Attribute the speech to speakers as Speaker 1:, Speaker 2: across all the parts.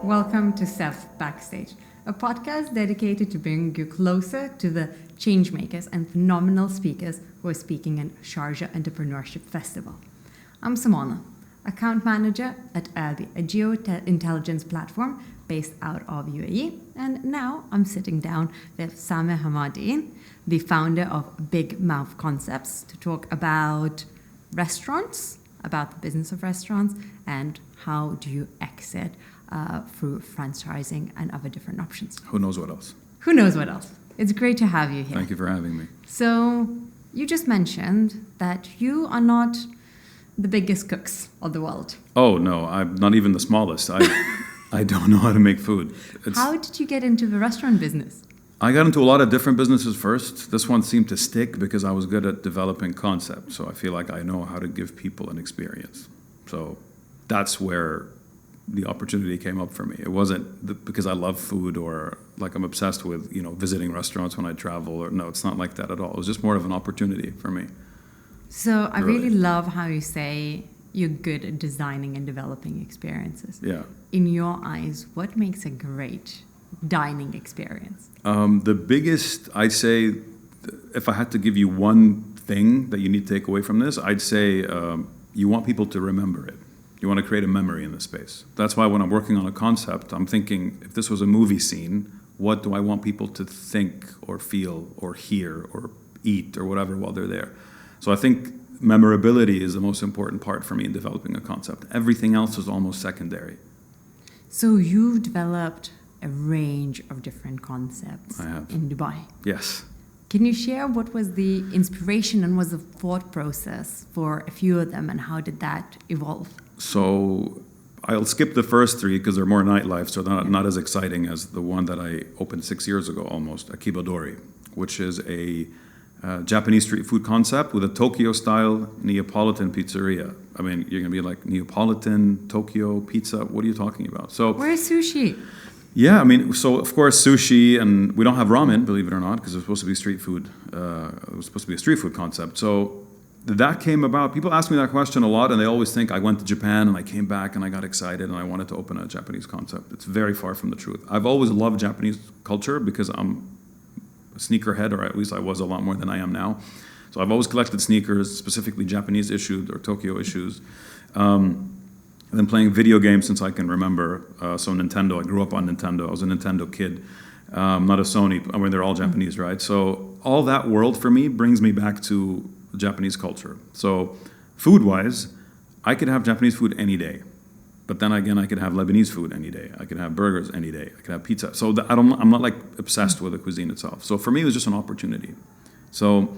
Speaker 1: Welcome to SEF Backstage, a podcast dedicated to bringing you closer to the changemakers and phenomenal speakers who are speaking in Sharjah Entrepreneurship Festival. I'm Simona, account manager at Albi, a geo-intelligence platform based out of UAE, and now I'm sitting down with Saamer Hamadeh, the founder of Big Mouth Concepts, to talk about restaurants, about the business of restaurants, and how do you exit through franchising and other different options.
Speaker 2: Who knows what else?
Speaker 1: Who knows what else? It's great to have you here.
Speaker 2: Thank you for having me.
Speaker 1: So you just mentioned that you are not the biggest cooks of the world.
Speaker 2: Oh, no, I'm not even the smallest. I don't know how to make food.
Speaker 1: How did you get into the restaurant business?
Speaker 2: I got into a lot of different businesses first. This one seemed to stick because I was good at developing concepts. So I feel like I know how to give people an experience. So that's where the opportunity came up for me. It wasn't because I love food or like I'm obsessed with, visiting restaurants when I travel. Or no, it's not like that at all. It was just more of an opportunity for me.
Speaker 1: So I really love how you say you're good at designing and developing experiences.
Speaker 2: Yeah.
Speaker 1: In your eyes, what makes a great dining experience?
Speaker 2: The biggest, I'd say, if I had to give you one thing that you need to take away from this, I'd say you want people to remember it. You want to create a memory in the space. That's why when I'm working on a concept, I'm thinking, if this was a movie scene, what do I want people to think or feel or hear or eat or whatever while they're there? So I think memorability is the most important part for me in developing a concept. Everything else is almost secondary.
Speaker 1: So you've developed a range of different concepts in Dubai.
Speaker 2: Yes.
Speaker 1: Can you share what was the inspiration and was the thought process for a few of them and how did that evolve?
Speaker 2: So I'll skip the first three because they're more nightlife, so they're not as exciting as the one that I opened 6 years ago almost, Akibadori, which is a Japanese street food concept with a Tokyo-style Neapolitan pizzeria. I mean, you're going to be like, Neapolitan, Tokyo, pizza, what are you talking about? So
Speaker 1: where's sushi?
Speaker 2: Yeah, I mean, so of course sushi, and we don't have ramen, believe it or not, because it was supposed to be street food. It was supposed to be a street food concept. So that came about. People ask me that question a lot, and they always think I went to Japan and I came back and I got excited and I wanted to open a Japanese concept. It's very far from the truth. I've always loved Japanese culture because I'm a sneakerhead, or at least I was a lot more than I am now. So I've always collected sneakers, specifically Japanese issued or Tokyo issues. I've been playing video games since I can remember. So Nintendo, I grew up on Nintendo. I was a Nintendo kid, not a Sony. I mean, they're all Japanese, right? So all that world for me brings me back to Japanese culture. So food-wise, I could have Japanese food any day. But then again, I could have Lebanese food any day. I could have burgers any day. I could have pizza. So I'm not like obsessed with the cuisine itself. So for me, it was just an opportunity. So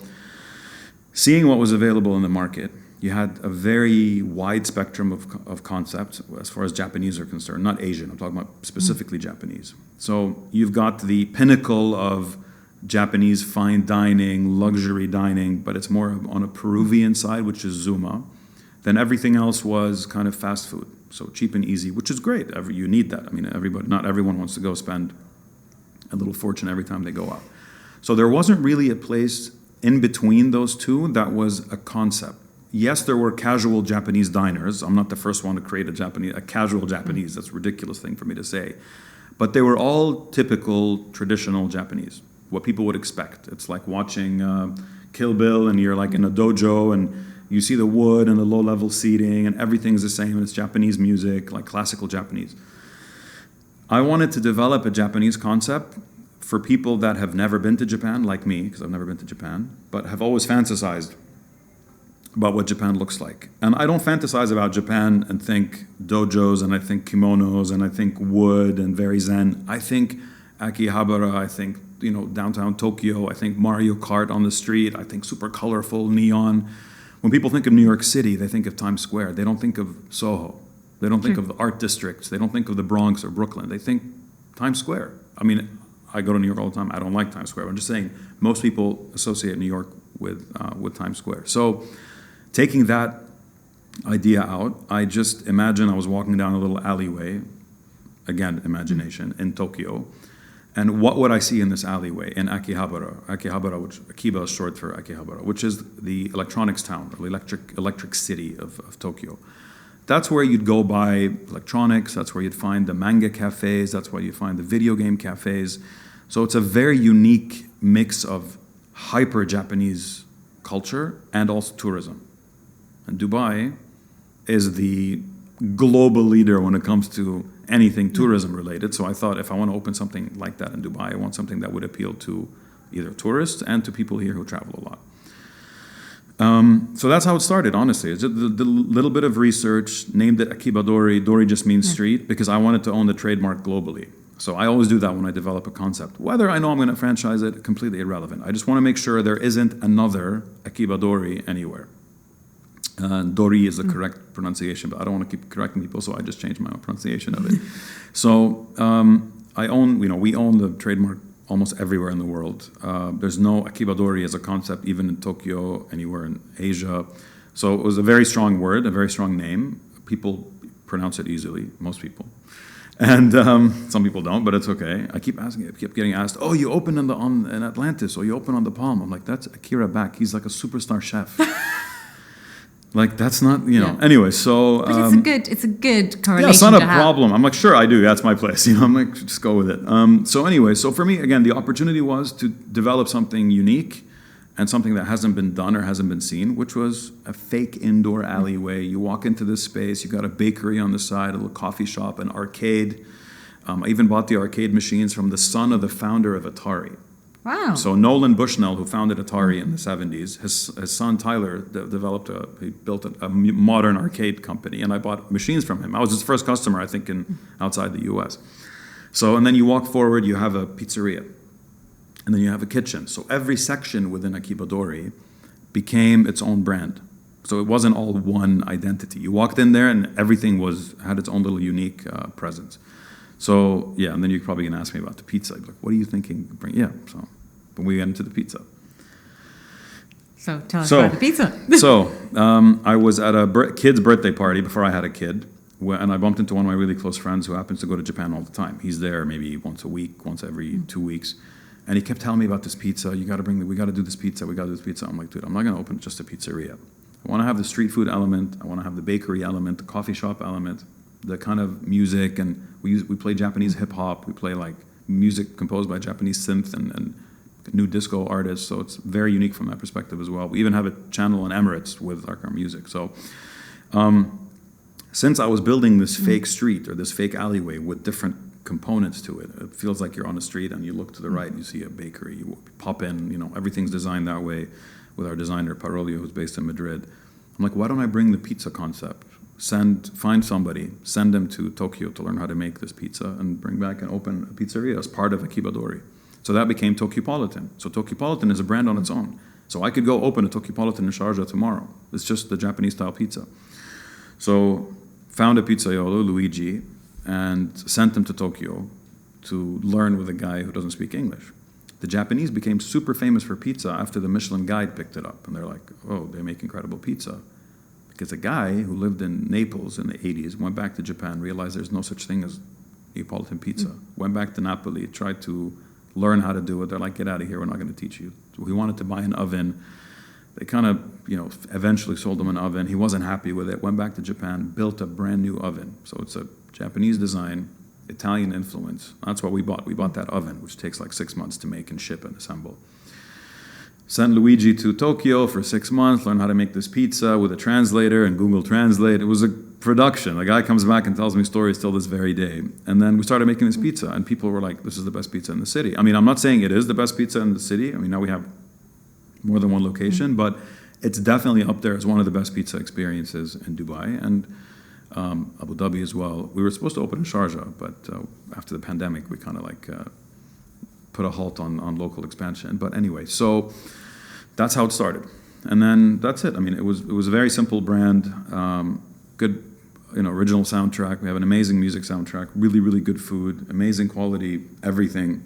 Speaker 2: seeing what was available in the market, you had a very wide spectrum of concepts as far as Japanese are concerned, not Asian. I'm talking about specifically Japanese. So you've got the pinnacle of Japanese fine dining, luxury dining, but it's more on a Peruvian side, which is Zuma. Then everything else was kind of fast food, so cheap and easy, which is great. You need that. I mean, not everyone wants to go spend a little fortune every time they go out. So there wasn't really a place in between those two that was a concept. Yes, there were casual Japanese diners. I'm not the first one to create a casual Japanese. That's a ridiculous thing for me to say. But they were all typical, traditional Japanese, what people would expect. It's like watching Kill Bill and you're like in a dojo and you see the wood and the low-level seating and everything's the same and it's Japanese music, like classical Japanese. I wanted to develop a Japanese concept for people that have never been to Japan, like me, because I've never been to Japan, but have always fantasized about what Japan looks like. And I don't fantasize about Japan and think dojos and I think kimonos and I think wood and very zen. I think Akihabara, I think, downtown Tokyo, I think Mario Kart on the street, I think super colorful, neon. When people think of New York City, they think of Times Square. They don't think of Soho. They don't think of the art districts. They don't think of the Bronx or Brooklyn. They think Times Square. I mean, I go to New York all the time. I don't like Times Square. I'm just saying most people associate New York with Times Square. So taking that idea out, I just imagine I was walking down a little alleyway, again, imagination, in Tokyo, and what would I see in this alleyway in Akihabara, which Akiba is short for Akihabara, which is the electronics town, or the electric city of Tokyo. that's where you'd go buy electronics. That's where you'd find the manga cafes. That's where you'd find the video game cafes. So it's a very unique mix of hyper-Japanese culture and also tourism. And Dubai is the global leader when it comes to anything tourism related. So I thought if I want to open something like that in Dubai, I want something that would appeal to either tourists and to people here who travel a lot. So that's how it started, honestly. It's just the little bit of research, named it Akiba Dori. Dori just means street, because I wanted to own the trademark globally. So I always do that when I develop a concept. Whether I know I'm going to franchise it, completely irrelevant. I just want to make sure there isn't another Akiba Dori anywhere. Dori is the correct pronunciation, but I don't want to keep correcting people, so I just changed my own pronunciation of it. So we own the trademark almost everywhere in the world. There's no Akiba Dori as a concept, even in Tokyo, anywhere in Asia. So it was a very strong word, a very strong name. People pronounce it easily, most people. And some people don't, but it's okay. I keep getting asked, oh, you opened in Atlantis, or you opened on the Palm. I'm like, that's Akira Back. He's like a superstar chef. Like, that's not, Anyway, so...
Speaker 1: But it's a good correlation.
Speaker 2: Yeah, it's not a problem. I'm like, sure, I do. That's my place. I'm like, just go with it. So anyway, so for me, again, the opportunity was to develop something unique and something that hasn't been done or hasn't been seen, which was a fake indoor alleyway. You walk into this space, you got a bakery on the side, a little coffee shop, an arcade. I even bought the arcade machines from the son of the founder of Atari.
Speaker 1: Wow.
Speaker 2: So Nolan Bushnell, who founded Atari in the 70s, his son Tyler he built a modern arcade company, and I bought machines from him. I was his first customer, I think, outside the US. So, and then you walk forward, you have a pizzeria, and then you have a kitchen. So every section within Akiba Dori became its own brand. So it wasn't all one identity. You walked in there and everything had its own little unique presence. So, yeah, and then you're probably going to ask me about the pizza. I'd be like, what are you thinking? So when we get into the pizza.
Speaker 1: So tell us about the pizza.
Speaker 2: I was at a kid's birthday party before I had a kid, and I bumped into one of my really close friends who happens to go to Japan all the time. He's there maybe once a week, once every 2 weeks. And he kept telling me about this pizza. We got to do this pizza. We got to do this pizza. I'm like, dude, I'm not going to open just a pizzeria. I want to have the street food element. I want to have the bakery element, the coffee shop element, the kind of music, and we play Japanese hip hop. We play like music composed by Japanese synth and new disco artists. So it's very unique from that perspective as well. We even have a channel in Emirates with our music. So since I was building this fake street or this fake alleyway with different components to it, it feels like you're on a street and you look to the right and you see a bakery. You pop in, everything's designed that way with our designer Parolio, who's based in Madrid. I'm like, why don't I bring the pizza concept? Find somebody, send them to Tokyo to learn how to make this pizza, and bring back and open a pizzeria as part of Akiba Dori. So that became Tokyopolitan. So Tokyopolitan is a brand on its own. So I could go open a Tokyopolitan in Sharjah tomorrow. It's just the Japanese style pizza. So found a pizzaiolo, Luigi, and sent him to Tokyo to learn with a guy who doesn't speak English. The Japanese became super famous for pizza after the Michelin Guide picked it up. And they're like, oh, they make incredible pizza. Because a guy who lived in Naples in the 80s went back to Japan, realized there's no such thing as Neapolitan pizza. Went back to Napoli, tried to learn how to do it. They're like, get out of here, we're not going to teach you. So he wanted to buy an oven. They kind of, eventually sold him an oven. He wasn't happy with it, went back to Japan, built a brand new oven. So it's a Japanese design, Italian influence. That's what we bought. We bought that oven, which takes like 6 months to make and ship and assemble. Sent Luigi to Tokyo for 6 months, learned how to make this pizza with a translator and Google Translate. It was a production. The guy comes back and tells me stories till this very day. And then we started making this pizza, and people were like, this is the best pizza in the city. I mean, I'm not saying it is the best pizza in the city. I mean, now we have more than one location, but it's definitely up there as one of the best pizza experiences in Dubai and Abu Dhabi as well. We were supposed to open in Sharjah, but after the pandemic, we kind of put a halt on local expansion. But anyway, so that's how it started. And then that's it. I mean, it was a very simple brand, good, original soundtrack. We have an amazing music soundtrack, really, really good food, amazing quality, everything.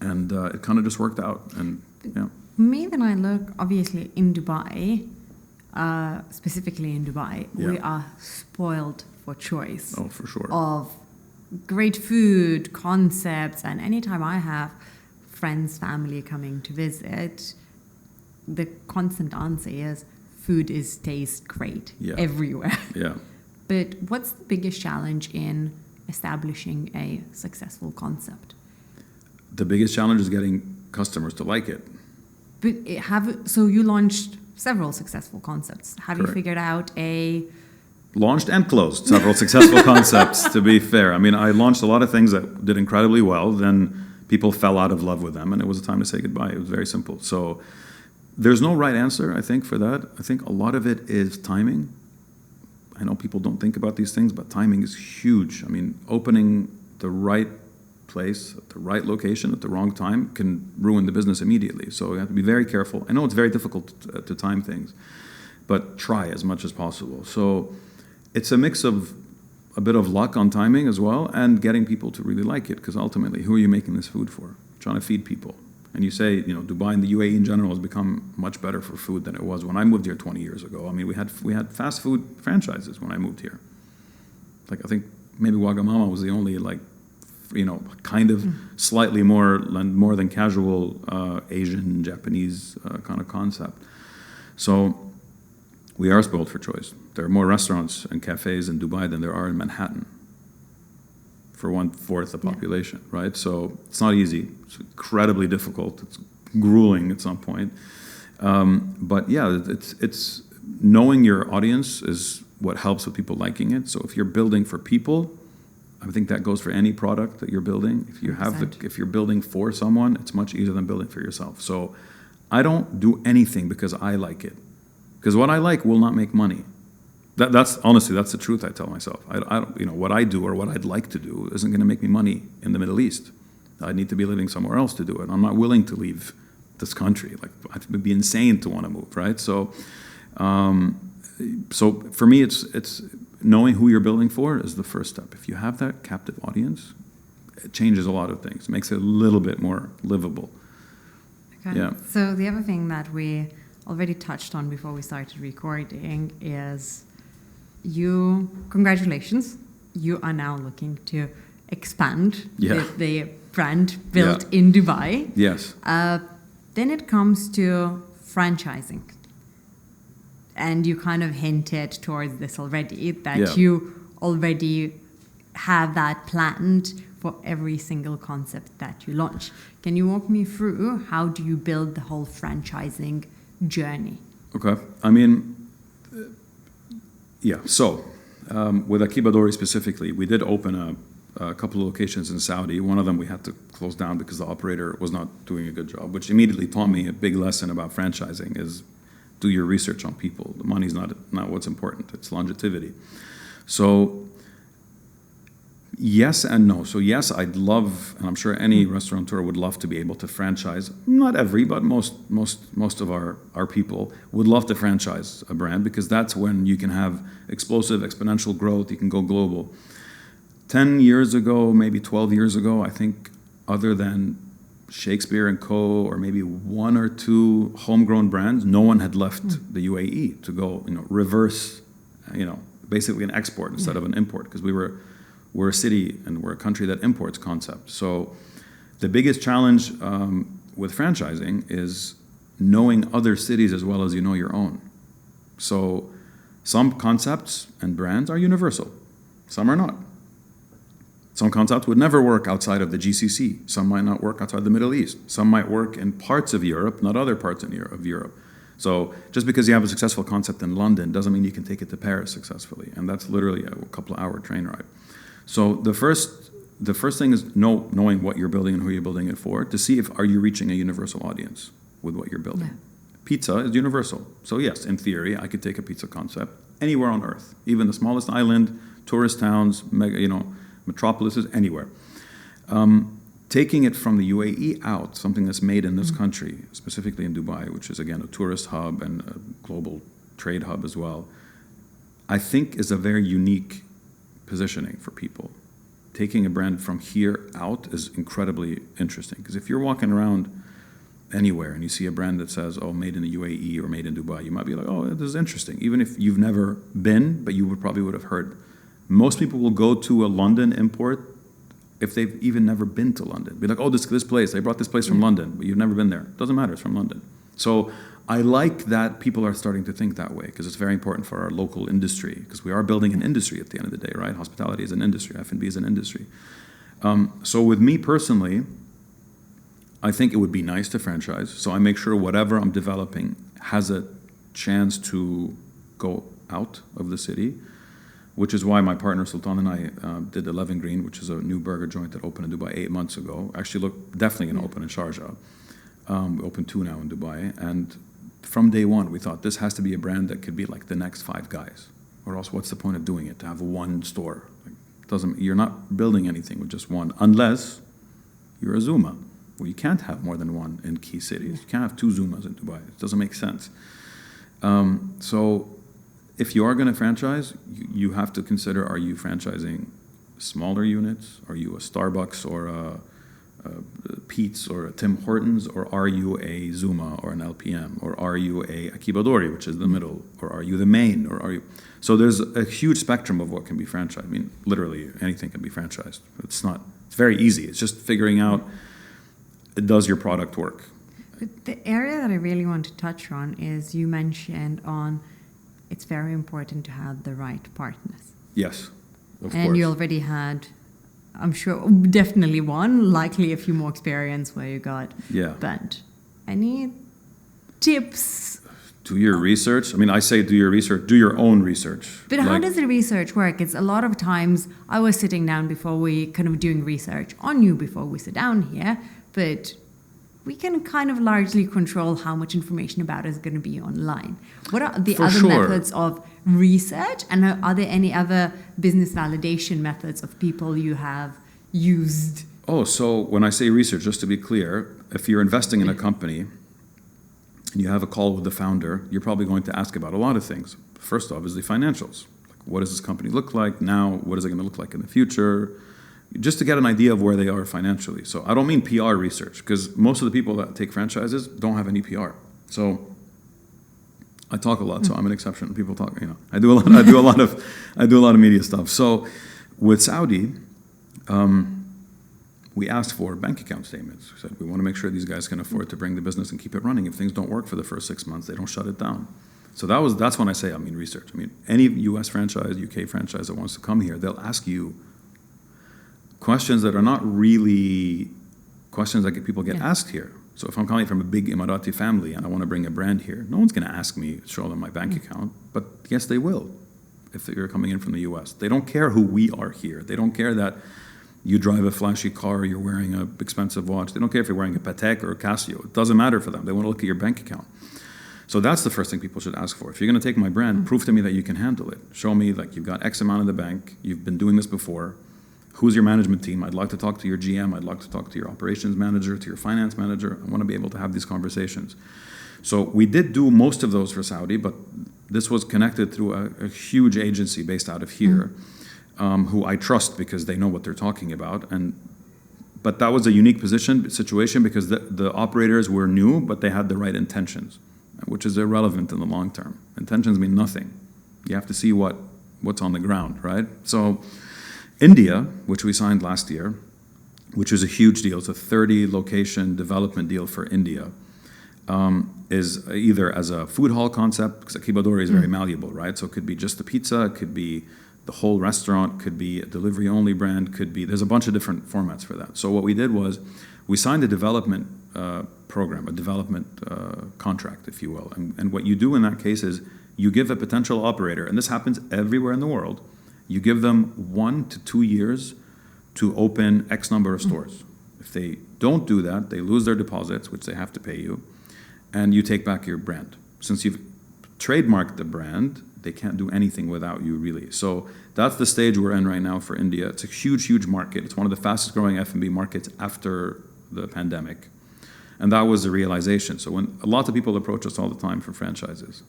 Speaker 2: And it kind of just worked out. And yeah.
Speaker 1: Me, when I look, obviously, in Dubai, specifically in Dubai, we are spoiled for choice.
Speaker 2: Oh, for sure.
Speaker 1: Of great food, concepts, and anytime I have friends, family coming to visit, the constant answer is food taste great everywhere.
Speaker 2: Yeah.
Speaker 1: But what's the biggest challenge in establishing a successful concept?
Speaker 2: The biggest challenge is getting customers to like it.
Speaker 1: But so you launched several successful concepts. Have
Speaker 2: Correct.
Speaker 1: you figured out
Speaker 2: Launched and closed several successful concepts, to be fair. I mean, I launched a lot of things that did incredibly well. Then people fell out of love with them, and it was a time to say goodbye. It was very simple. So there's no right answer, I think, for that. I think a lot of it is timing. I know people don't think about these things, but timing is huge. I mean, opening the right place at the right location at the wrong time can ruin the business immediately. So you have to be very careful. I know it's very difficult to time things, but try as much as possible. So it's a mix of a bit of luck on timing as well and getting people to really like it, because ultimately, who are you making this food for? You're trying to feed people. And you say, Dubai and the UAE in general has become much better for food than it was when I moved here 20 years ago. I mean, we had fast food franchises when I moved here. Like, I think maybe Wagamama was the only, kind of slightly more than casual Asian, Japanese kind of concept. So we are spoiled for choice. There are more restaurants and cafes in Dubai than there are in Manhattan for 1/4 the population, right? So it's not easy. It's incredibly difficult. It's grueling at some point. But yeah, it's knowing your audience is what helps with people liking it. So if you're building for people, I think that goes for any product that you're building. If you're building for someone, it's much easier than building for yourself. So I don't do anything because I like it. Because what I like will not make money. That's honestly, that's the truth I tell myself. I don't, what I do or what I'd like to do isn't going to make me money in the Middle East. I need to be living somewhere else to do it. I'm not willing to leave this country. Like, I'd be insane to want to move, right? So for me, it's knowing who you're building for is the first step. If you have that captive audience, it changes a lot of things. It makes it a little bit more livable.
Speaker 1: Okay. Yeah. So the other thing that we already touched on before we started recording is congratulations, you are now looking to expand the brand built in Dubai.
Speaker 2: Yes.
Speaker 1: Then it comes to franchising. And you kind of hinted towards this already, that you already have that planned for every single concept that you launch. Can you walk me through how do you build the whole franchising journey?
Speaker 2: Okay. I mean, so with Akiba Dori specifically, we did open a couple of locations in Saudi. One of them we had to close down because the operator was not doing a good job, which immediately taught me a big lesson about franchising is do your research on people. The money's not what's important. It's longevity. So yes and no. So yes, I'd love, and I'm sure any restaurateur would love to be able to franchise. Not every, but most of our people would love to franchise a brand, because that's when you can have explosive, exponential growth. You can go global. 10 years ago, maybe 12 years ago, I think other than Shakespeare and Co., or maybe one or two homegrown brands, no one had left the UAE to go, reverse, basically an export instead of an import, because we're a city and we're a country that imports concepts. So the biggest challenge with franchising is knowing other cities as well as you know your own. So some concepts and brands are universal, some are not. Some concepts would never work outside of the GCC. Some might not work outside the Middle East. Some might work in parts of Europe, not other parts of Europe. So just because you have a successful concept in London doesn't mean you can take it to Paris successfully. And that's literally a couple of hour train ride. So the first thing is knowing what you're building and who you're building it for, to see if are you reaching a universal audience with what you're building. Yeah. Pizza is universal. So yes, in theory, I could take a pizza concept anywhere on earth, even the smallest island, tourist towns, metropolises, anywhere. Taking it from the UAE out, something that's made in this country, specifically in Dubai, which is again a tourist hub and a global trade hub as well, I think is a very unique positioning for people. Taking a brand from here out is incredibly interesting, because if you're walking around anywhere and you see a brand that says, made in the UAE or made in Dubai, you might be like, this is interesting, even if you've never been, but you probably would have heard. Most people will go to a London import if they've even never been to London. Be like, this place, they brought this place from London, but you've never been there. Doesn't matter, it's from London. So I like that people are starting to think that way because it's very important for our local industry because we are building an industry at the end of the day, right? Hospitality is an industry, F&B is an industry. So with me personally, I think it would be nice to franchise. So I make sure whatever I'm developing has a chance to go out of the city, which is why my partner Sultan and I did 11 Green, which is a new burger joint that opened in Dubai 8 months ago. Actually, definitely going to open in Sharjah. We opened 2 now in Dubai, and from day one, we thought this has to be a brand that could be like the next Five Guys, or else what's the point of doing it? To have one store, you're not building anything with just one, unless you're a Zuma, where you can't have more than one in key cities. You can't have 2 Zumas in Dubai. It doesn't make sense. So, if you are going to franchise, you have to consider: are you franchising smaller units? Are you a Starbucks or a Pete's or a Tim Hortons, or are you a Zuma or an LPM, or are you a Akibadori, which is the middle, or are you the main, or are you? So there's a huge spectrum of what can be franchised. I mean, literally anything can be franchised. It's very easy. It's just figuring out, does your product work?
Speaker 1: But the area that I really want to touch on is you mentioned it's very important to have the right partners.
Speaker 2: Yes, of course.
Speaker 1: And you already had, I'm sure, definitely one, likely a few more experience where you got banned. Any tips?
Speaker 2: Do your research. I mean, I say do your research, do your own research.
Speaker 1: But how does the research work? It's a lot of times I was sitting down before we kind of doing research on you before we sit down here, but we can kind of largely control how much information about it is going to be online. What are the other methods of research, and are there any other business validation methods of people you have used?
Speaker 2: Oh, so when I say research, just to be clear, if you're investing in a company and you have a call with the founder, you're probably going to ask about a lot of things. First off is the financials. Like, what does this company look like now? What is it going to look like in the future? Just to get an idea of where they are financially. So I don't mean PR research, because most of the people that take franchises don't have any PR. So I talk a lot, so I'm an exception. People talk, I do a lot of media stuff. So with Saudi, we asked for bank account statements. We said we want to make sure these guys can afford to bring the business and keep it running. If things don't work for the first 6 months, they don't shut it down. So that's when I say research. I mean, any US franchise, UK franchise that wants to come here, they'll ask you questions that are not really questions that people get asked here. So if I'm coming from a big Emirati family and I want to bring a brand here, no one's going to ask me to show them my bank account, but yes, they will if you're coming in from the US. They don't care who we are here. They don't care that you drive a flashy car, you're wearing an expensive watch. They don't care if you're wearing a Patek or a Casio. It doesn't matter for them. They want to look at your bank account. So that's the first thing people should ask for. If you're going to take my brand, prove to me that you can handle it. Show me like you've got X amount in the bank, you've been doing this before. Who's your management team? I'd like to talk to your GM. I'd like to talk to your operations manager, to your finance manager. I want to be able to have these conversations. So we did do most of those for Saudi, but this was connected through a huge agency based out of here, who I trust because they know what they're talking about. But that was a unique situation because the operators were new, but they had the right intentions, which is irrelevant in the long term. Intentions mean nothing. You have to see what's on the ground, right? So India, which we signed last year, which was a huge deal, it's a 30-location development deal for India, is either as a food hall concept, because Akibadori is very malleable, right? So it could be just the pizza, it could be the whole restaurant, could be a delivery-only brand, there's a bunch of different formats for that. So what we did was we signed a development program, a development contract, if you will. And what you do in that case is you give a potential operator, and this happens everywhere in the world, you give them 1 to 2 years to open X number of stores. If they don't do that, they lose their deposits, which they have to pay you, and you take back your brand. Since you've trademarked the brand, they can't do anything without you, really. So that's the stage we're in right now for India. It's a huge, huge market. It's one of the fastest growing F&B markets after the pandemic. And that was the realization. So when a lot of people approach us all the time for franchises,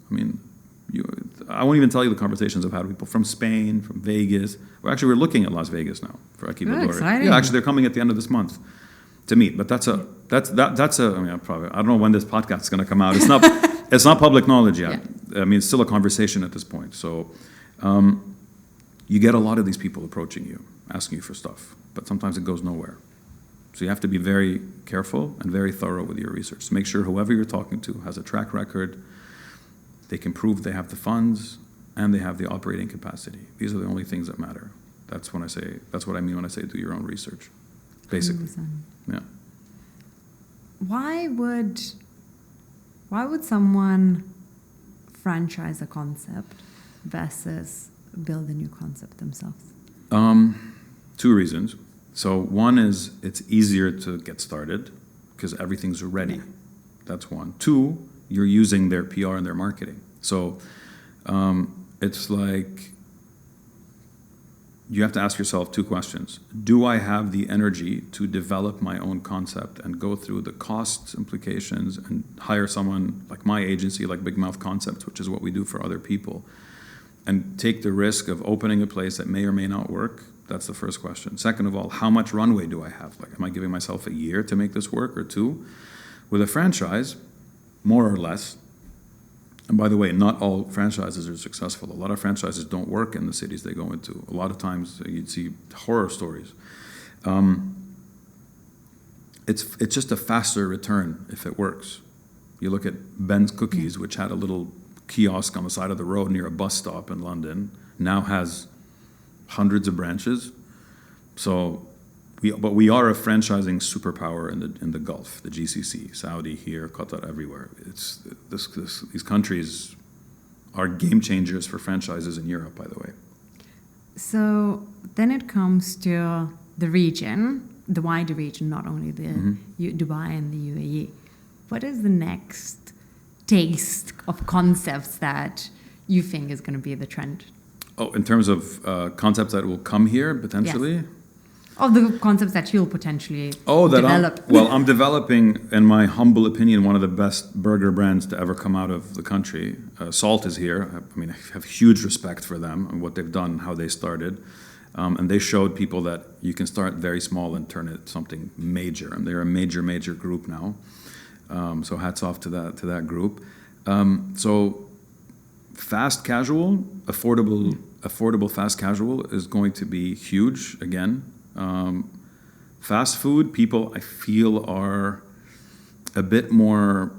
Speaker 2: I won't even tell you the conversations I've had with people from Spain, from Vegas. We're looking at Las Vegas now for Akibadori.
Speaker 1: Exciting.
Speaker 2: Yeah, actually, they're coming at the end of this month to meet. But that's probably, I don't know when this podcast is going to come out. It's not public knowledge yet. Yeah. It's still a conversation at this point. So you get a lot of these people approaching you, asking you for stuff, but sometimes it goes nowhere. So you have to be very careful and very thorough with your research. Make sure whoever you're talking to has a track record, they can prove they have the funds, and they have the operating capacity. These are the only things that matter. That's what I mean when I say do your own research, basically.
Speaker 1: 100%.
Speaker 2: Yeah.
Speaker 1: Why would someone franchise a concept versus build a new concept themselves?
Speaker 2: Two reasons. So one is it's easier to get started because everything's ready.
Speaker 1: Yeah.
Speaker 2: That's one. Two, you're using their PR and their marketing. So it's like you have to ask yourself two questions. Do I have the energy to develop my own concept and go through the cost implications and hire someone like my agency, like Big Mouth Concepts, which is what we do for other people, and take the risk of opening a place that may or may not work? That's the first question. Second of all, how much runway do I have? Like, am I giving myself a year to make this work or two? With a franchise, more or less. And by the way, not all franchises are successful. A lot of franchises don't work in the cities they go into. A lot of times you'd see horror stories. It's just a faster return if it works. You look at Ben's Cookies, which had a little kiosk on the side of the road near a bus stop in London, now has hundreds of branches. So, we are a franchising superpower in the Gulf, the GCC, Saudi here, Qatar, everywhere. It's these countries are game changers for franchises in Europe, by the way.
Speaker 1: So then it comes to the region, the wider region, not only the Dubai and the UAE. What is the next taste of concepts that you think is going to be the trend?
Speaker 2: Oh, in terms of concepts that will come here potentially?
Speaker 1: Yes. Of the concepts that you'll potentially develop.
Speaker 2: I'm developing, in my humble opinion, one of the best burger brands to ever come out of the country. Salt is here. I mean, I have huge respect for them and what they've done, how they started. And they showed people that you can start very small and turn it something major. And they're a major, major group now. So hats off to that group. So fast casual, affordable fast casual is going to be huge again. Fast food, people I feel are a bit more,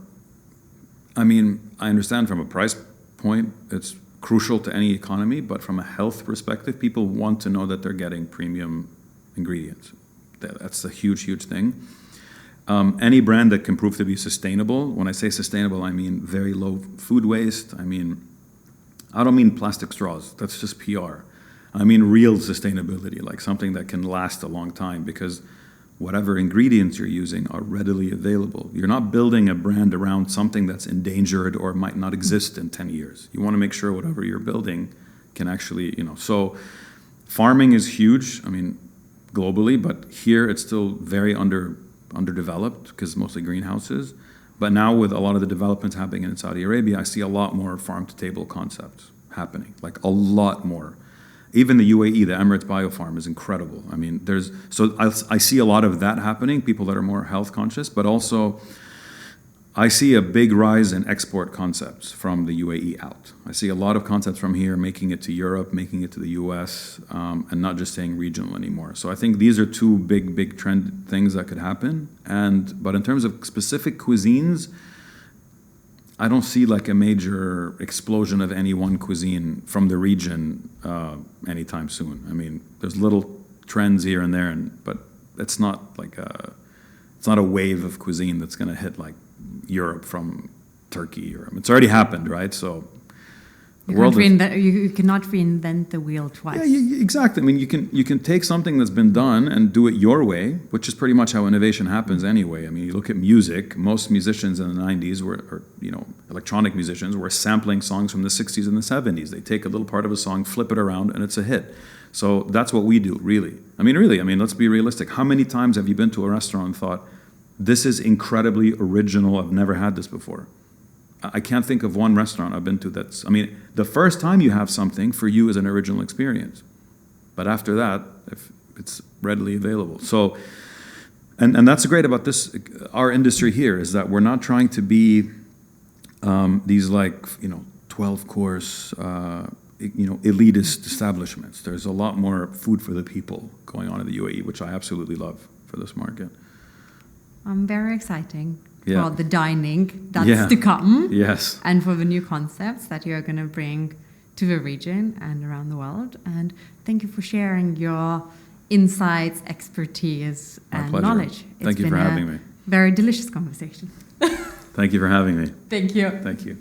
Speaker 2: I mean, I understand from a price point, it's crucial to any economy, but from a health perspective, people want to know that they're getting premium ingredients. That's a huge, huge thing. Any brand that can prove to be sustainable, when I say sustainable, I mean very low food waste. I don't mean plastic straws, that's just PR. I mean real sustainability, like something that can last a long time, because whatever ingredients you're using are readily available. You're not building a brand around something that's endangered or might not exist in 10 years. You want to make sure whatever you're building can actually, so farming is huge, globally, but here it's still very underdeveloped because mostly greenhouses. But now with a lot of the developments happening in Saudi Arabia, I see a lot more farm-to-table concepts happening, like a lot more. Even the UAE, the Emirates Biofarm is incredible. I see a lot of that happening, people that are more health conscious, but also I see a big rise in export concepts from the UAE out. I see a lot of concepts from here making it to Europe, making it to the US, and not just staying regional anymore. So I think these are two big trend things that could happen. But in terms of specific cuisines, I don't see like a major explosion of any one cuisine from the region anytime soon. There's little trends here and there, but it's not like it's not a wave of cuisine that's going to hit like Europe from Turkey. It's already happened, right? So
Speaker 1: you cannot reinvent the wheel twice.
Speaker 2: Yeah, exactly. You can take something that's been done and do it your way, which is pretty much how innovation happens anyway. You look at music. Most musicians in the 90s electronic musicians were sampling songs from the 60s and the 70s. They take a little part of a song, flip it around, and it's a hit. So that's what we do, really. Let's be realistic. How many times have you been to a restaurant and thought, this is incredibly original, I've never had this before? I can't think of one restaurant I've been to that's, the first time you have something for you is an original experience. But after that, if it's readily available. So, and that's great about this, our industry here, is that we're not trying to be these 12-course, elitist establishments. There's a lot more food for the people going on in the UAE, which I absolutely love for this market.
Speaker 1: Very exciting
Speaker 2: Yeah.
Speaker 1: for the dining that's to come.
Speaker 2: Yes.
Speaker 1: And for the new concepts that you're going to bring to the region and around the world. And thank you for sharing your insights, expertise, and
Speaker 2: pleasure.
Speaker 1: knowledge.
Speaker 2: Thank you for having me.
Speaker 1: Very delicious conversation.
Speaker 2: Thank you for having me.
Speaker 1: Thank you.
Speaker 2: Thank you.